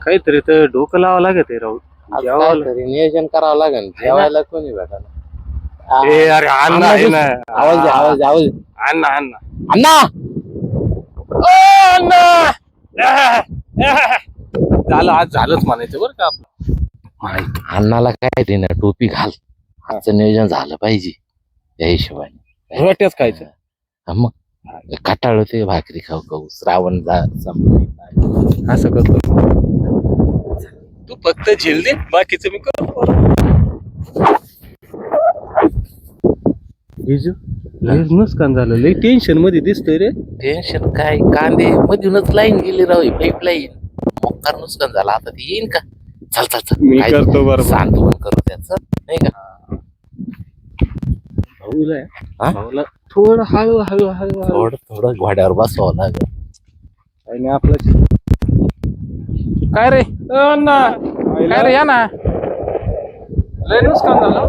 काहीतरी तर डोकं लावावं लागत आहे राहू. आज जेवायला. काहीतरी नियोजन करावं लागेल. जेवायला कोणी भेटायला. ए अरे अण्णा आहे ना. आवाज दे, आवाज दे, आवाज दे. अण्णा अण्णा अण्णा ओ अण्णा झालं आज झालंच म्हणायचं बरं का आपलं. अण्णाला काय ते ना टोपी घाल. आजचं नियोजन झालं पाहिजे त्या हिशोबाने. रोट्याच खायचं. हा मग कटाळ होते भाकरी खाऊ खाऊ. श्रावण संपलं. असं करतो तू फक्त झेल दे बाकीचं मी करतो. लय नुकसान झालं लय टेन्शन मध्ये दिसतोय रे. टेन्शन काय कांदे मधूनच लाईन गेली राहू पाईपलाईन. मोकार नुकसान झालं आता ते येईन का. चल चल चल मी काय करतो बरोबर. सांत्वन करू त्याचं नाही का. भाऊला हा? भाऊला थोडं हळू हळू हळू हळू थोडं थोडं घोड्यावर बसवावं लागेल. आणि आपलं काय रे अण्णा काय रे या ना. लय नुकसान झालं.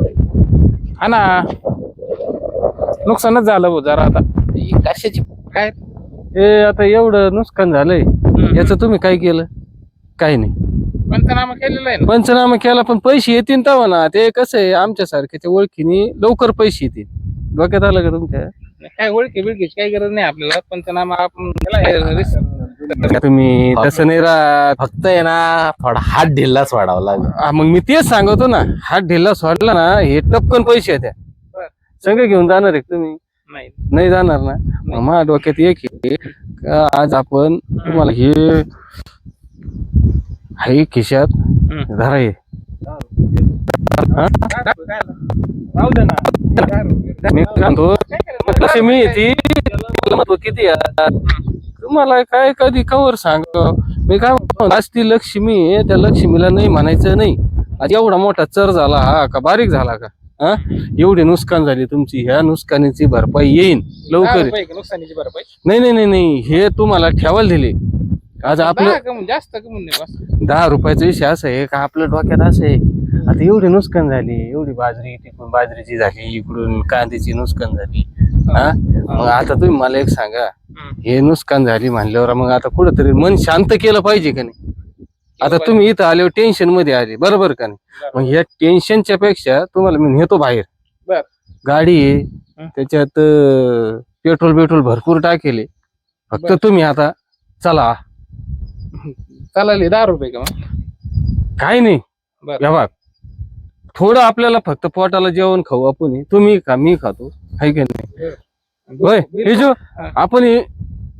हा ना नुकसानच झालं भाऊ जरा आता. ही कशाची काय हे आता एवढं नुकसान झालंय याचं तुम्ही काय केलं. काही नाही पंचनामा केलेला आहे ना. पंचनामा केला पण पैसे येतील तेव्हा ना. ते कसं आहे आमच्या सारख्याच्या ओळखीने लवकर पैसे येतील. डोक्यात आलं का तुमच्या. काय ओळखी बिळखीची काही गरज नाही आपल्याला. पंचनामा आपण केला. तुम्ही तसं नाही राहत. फक्त आहे ना थोडा हात ढिल्लाच वाढावा लागेल. मग मी तेच सांगतो ना. हात ढिल्ला सोडला ना हे टपकन पैसे येत्या. बरं. संघ घेऊन जाणार आहे का तुम्ही. नाही नाही जाणार ना. मग माझ्या डोक्यात एक आहे का आज आपण तुम्हाला हे हाय खिशात धरा हे. राहू दे ना. मी सांगतो कशी मी ती किती आहे. तुम्हाला काय कधी कवर सांग मी काय म्हणतो, आज ती लक्ष्मी आहे त्या लक्ष्मीला नाही म्हणायचं नाही. आज एवढा मोठा चर झाला हा का बारीक झाला का. हा एवढी नुकसान झाली तुमची. ह्या नुकसानीची भरपाई येईन लवकर. नुकसानीची भरपाई नाही नाही नाही नाही हे तुम्हाला ठेवायला दिले. आज आपलं जास्त कमून नाही बस. 10 रुपयाचा विषय असा आहे का आपल्या डोक्यात असं आहे. आता एवढी नुकसान झाली एवढी बाजरी तिकडून बाजरीची झाली इकडून कांद्याची नुकसान झाली. हा मग आता तुम्ही मला एक सांगा हे नुकसान झाली म्हणल्यावर मग आता कुठंतरी मन शांत केलं पाहिजे का नाही. आता तुम्ही इथं आल्यावर टेन्शन मध्ये आले बरोबर का नाही. मग ह्या टेन्शनच्या पेक्षा तुम्हाला मी नेतो बाहेर. बर. गाडी आहे त्याच्यात पेट्रोल भरपूर टाकेले. फक्त तुम्ही आता चला. चालेल 10 रुपये का मग. काय नाही बरं. या बघ थोडं आपल्याला फक्त पोटाला जेवण खाऊ आपण. तुम्ही खा मी खातो हाय का नाही. होय हे जो आपण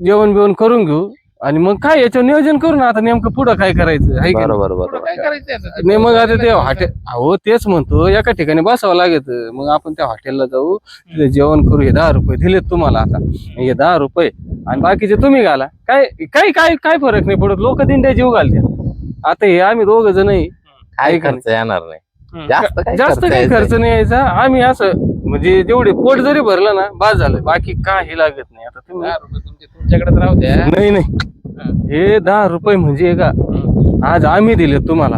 जेवण बिवण करून घेऊ आणि मग काय याच्यावर नियोजन करू ना. आता नेमकं पुढं काय करायचं हाय का बरोबर पुढं बरोबर. काय करायचं आता? नाही. मग आता ते हॉटेल अहो तेच म्हणतो एका ठिकाणी बसावं लागत. मग आपण त्या हॉटेलला जाऊ तिथे जेवण करू. हे 10 रुपये दिलेत तुम्हाला. आता हे 10 रुपये आणि बाकीचे तुम्ही घाला. काय काय काय काय फरक नाही पडत. लोक दिंड्या जीव घालतात. आता हे आम्ही 2 जण काय खर्च येणार नाही. जास्त काही खर्च नाही यायचा. आम्ही असं म्हणजे जेवढे पोट जरी भरलं ना बाद झालं. बाकी काही लागत नाही. आता तुम्ही 10 रुपये तुमच्याकडेच राहू द्या. नाही नाही हे 10 रुपये म्हणजे का आज आम्ही दिले तुम्हाला.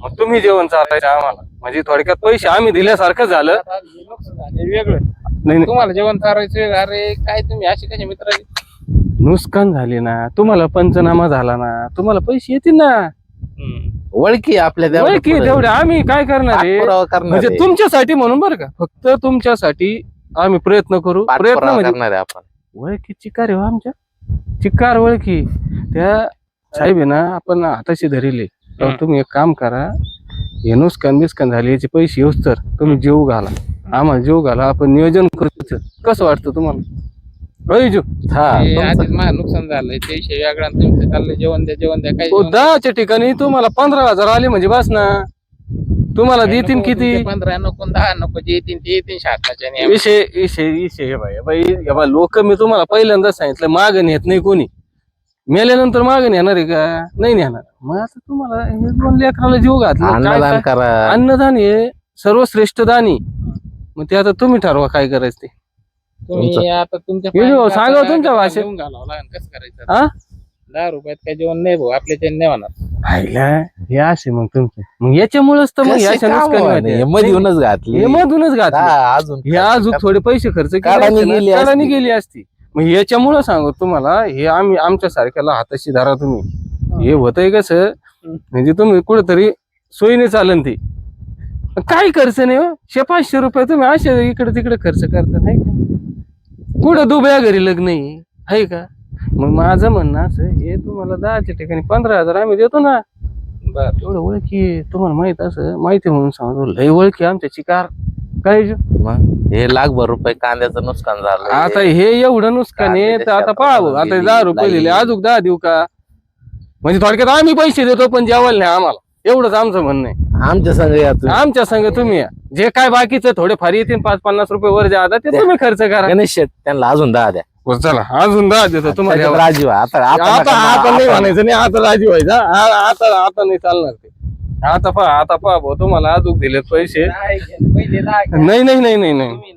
मग तुम्ही जेवण चालायचं आम्हाला म्हणजे थोडक्यात पैसे आम्ही दिल्यासारखं झालं. आता हे नुकसान झाले वेगळं. नाही तुम्हाला जेवण चारायचं. अरे काय तुम्ही असे कसे मित्र. नुकसान झाले ना. तुम्हाला पंचनामा झाला ना. तुम्हाला पैसे येतील ना. ओळखी आपल्या तेवढे आम्ही काय करणार आहे म्हणजे करणार तुमच्यासाठी म्हणून बरं का. फक्त तुमच्यासाठी आम्ही प्रयत्न करू. प्रयत्न म्हणजे आहे आपण. ओळखी चिकार आहे हो आमच्या. चिकार ओळखी त्या साहेब आहे ना. आपण हाताशी धरिले तर तुम्ही एक काम करा. हे नुकसान बिस्कान झाले याचे पैसे येऊच तर तुम्ही जीव घाला. आम्हाला जीव घाला. आपण नियोजन करू. कसं वाटतं तुम्हाला. आधीच माझं नुकसान झालंय ते विषय वेगळा. तुमचं चाललंय जेवण द्या काय. 10च्या ठिकाणी तुम्हाला 15,000 आले म्हणजे बस ना. तुम्हाला देतील किती. 15 नको 10 नको जे येतील ते येतील शासनाच्या. विषय बाई लोक मी तुम्हाला पहिल्यांदा सांगितलं माग नेत नाही कोणी. मेल्यानंतर माग नेणार आहे का. नाही नेणार. मग आता तुम्हाला हे 2 लेकराला जीव घातला. अन्नदान करा. अन्नदान हे सर्वश्रेष्ठ दानी. मग ते आता तुम्ही ठरवा काय करायचं ते. तुम्ही आता तुमच्या सांगा तुमच्या भाषेत. घालावं लागेल कसं करायचं. 10 रुपयात काय जेवण नाही भाऊ आपल्या नाही होणार. हे असे मग तुमचे मग याच्यामुळेच तर मग मधूनच घातली. मधूनच घातले. अजून हे अजून थोडे पैसे खर्च गेली असती. मग याच्यामुळे सांगू तुम्हाला हे आम्ही आमच्या सारख्याला हाताशी धरा तुम्ही. हे होतंय कसं म्हणजे तुम्ही कुठेतरी सोयीने चालन ती काय खर्च नाही हो 500 रुपये तुम्ही असे इकडे तिकडे खर्च करता नाही का कुठं दुबळ्या घरी लग्न आहे का मग माझं म्हणणं असं हे तुम्हाला 10च्या ठिकाणी 15,000 आम्ही देतो ना बर एवढं ओळखी तुम्हाला माहित असं माहिती म्हणून सांगतो लय ओळखी आमच्या चिकार काय मग हे लाखभर रुपये कांद्याचं नुकसान झालं आता हे एवढं नुकसान आहे तर आता पाहावं आता 10 रुपये दिले अजून 10 देऊ का म्हणजे थोडक्यात आम्ही पैसे देतो पण जेवायला नाही आम्हाला एवढंच आमचं म्हणणं आहे आमच्या संग या तुम्ही. आमच्या संग तुम्ही या जे काय बाकीचं थोडे फार येतील 5-50 रुपये वर जादा ते तुम्ही खर्च करा गणेश शेठ त्यांना अजून 10 द्या हो, चला अजून 10 देतो तुम्हाला त्याच्यात राजीव आहे. आता आता आता आता नाही नका- म्हणायचं नाही आता राजी व्हायचा आता आता नाही चालणार ते आता पहा भाऊ तुम्हाला अजून दिलेत पैसे पहिले नाही नाही नाही नाही नाही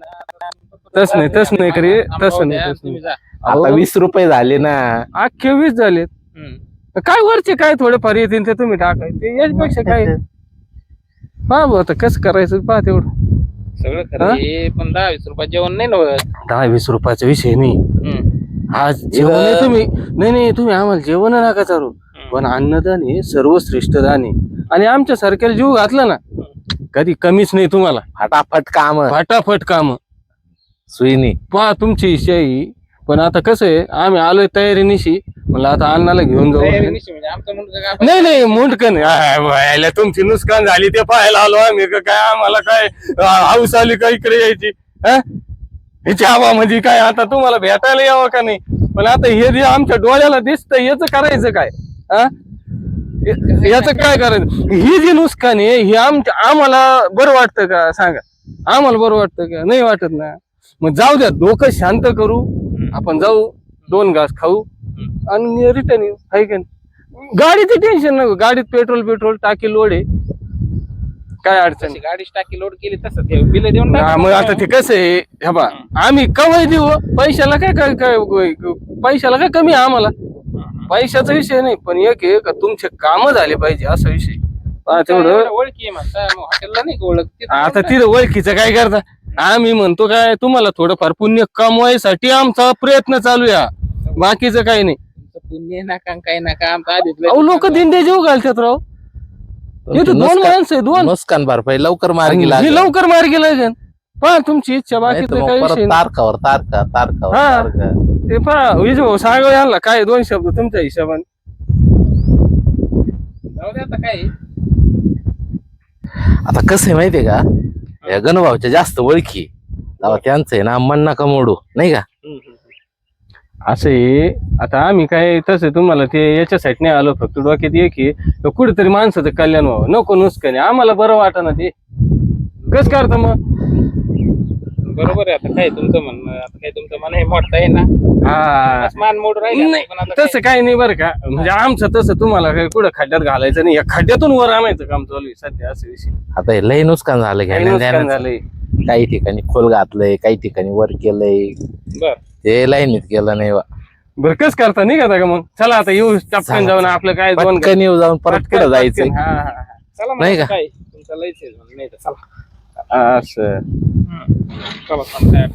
तस नाही तस नाही करी तसं नाही तसं नाही. आता 20 रुपये झाले ना अख्खे 20 झालेत काय वरचे काय थोडे फार येतील ते तुम्ही टाकायचे याच्यापेक्षा काय पहा भाऊ आता कसं करायचं पहा तेवढं सगळं खरं आहे, पण 10-20 रुपये जेवण नाही ना होत. 10-20 रुपयाचा विषय नाही आज जेवण आहे तुम्ही नाही तुम्ही आम्हाला जेवण नका चालू पण अन्नदान हे सर्वश्रेष्ठ दान आहे आणि आमच्या सारख्याला जीव घातला ना कधी कमीच नाही तुम्हाला फटाफट काम फटाफट काम सुईनी पहा तुमची इच्छा आहे पण आता कसं आहे आम्ही आलोय तयारीनिशी म्हणलं आता अन्नाला घेऊन जाऊ तयारीनिशी म्हणजे आमचं मुलगा काय नाही मुंडकन व्हायला तुमची नुकसान झाली ते पाहायला आलो आम्ही का काय आम्हाला काय हाऊस आली का इकडे यायची ह्याच्या हवामध्ये काय आता तुम्हाला भेटायला यावं का नाही पण आता हे जे आमच्या डोळ्याला दिसतंय याचं करायचं काय याचं काय करायचं ही जी नुकसान आहे ही आम्हाला बरं वाटतं का सांगा आम्हाला बरं वाटतं का नाही वाटत ना मग जाऊ द्या डोकं शांत करू आपण जाऊ 2 घास खाऊ आणि रिटर्न येऊ आहे का नाही गाडीचं टेन्शन नको गाडीत पेट्रोल टाकी लोड आहे काय अडचण जशी गाडीची टाकी लोड केली तसं ते बिल देऊन हा, टाका. मग आता ते कसं आहे हे बा आम्ही कमाई देऊ पैशाला काय पैशाला काय कमी आहे आम्हाला पैशाचा विषय नाही पण एक आहे का तुमचे काम झाले पाहिजे असा विषय पहा तेवढं ओळखी आहे म्हणता हॉटेलला नाही का ओळख तिथं आता तिथं ओळखीचं काय करता आम्ही म्हणतो काय तुम्हाला थोडंफार पुण्य कमवायसाठी आमचा प्रयत्न चालू आहे बाकीचं काही नाही तुमचं पुण्य नका काही नका आमचं आधीच अहो लोक दिंडे जीव घालतात राव इथं 2 माणसं आहे 2 नुकसान भरपाई लवकर मार्गी हे लागेल लवकर मार्गी लागेल पहा तुमची इच्छा नाही तर बाकीचं मग काही परत विषय नाही. तारखावर हा. ते पहा विजय भाऊ सांगा यांना काय 2 शब्द तुमच्या हिशोबाने जाऊ दे आता काय आता कसं आहे माहितीये का या गणभाऊच्या जास्त ओळखी तेव्हा त्यांचं आहे ना मन नका मोडू नाही का असं आहे आता आम्ही काय तसं तुम्हाला ते याच्यासाठी नाही आलो फक्त डोक्यात एक आहे कुठेतरी माणसाचं कल्याण व्हावं नको नुसकाने आम्हाला बरं वाटा ना ते कस करता मग बरोबर आहे आता काय तुमचं म्हणणं आता काय तुमचं मन हे मोठं आहे ना हा मान मोड राहील नाही, पण आता तसं काही नाही बरं का म्हणजे आमचं तसं तुम्हाला काही कुठं खड्ड्यात घालायचं नाही या खड्ड्यातून वर आणायचं काम चालू आहे सध्या असं विषय आता हे लय नुकसान झालं काही घेण्या नुकसान देण्याचं. झालंय काही ठिकाणी खोल घातलंय काही ठिकाणी वर केलंय बर ते लाईनीत केलं नाही बा. बरं कस करता नाही का मग चला आता येऊ टपकन जाऊन आपलं काय 2 पटकन येऊ जाऊन परत पुढे जायचंय हा हा चला मग नाही का? काय तुमचं लयच आहे, नाही तर चला हा असं चला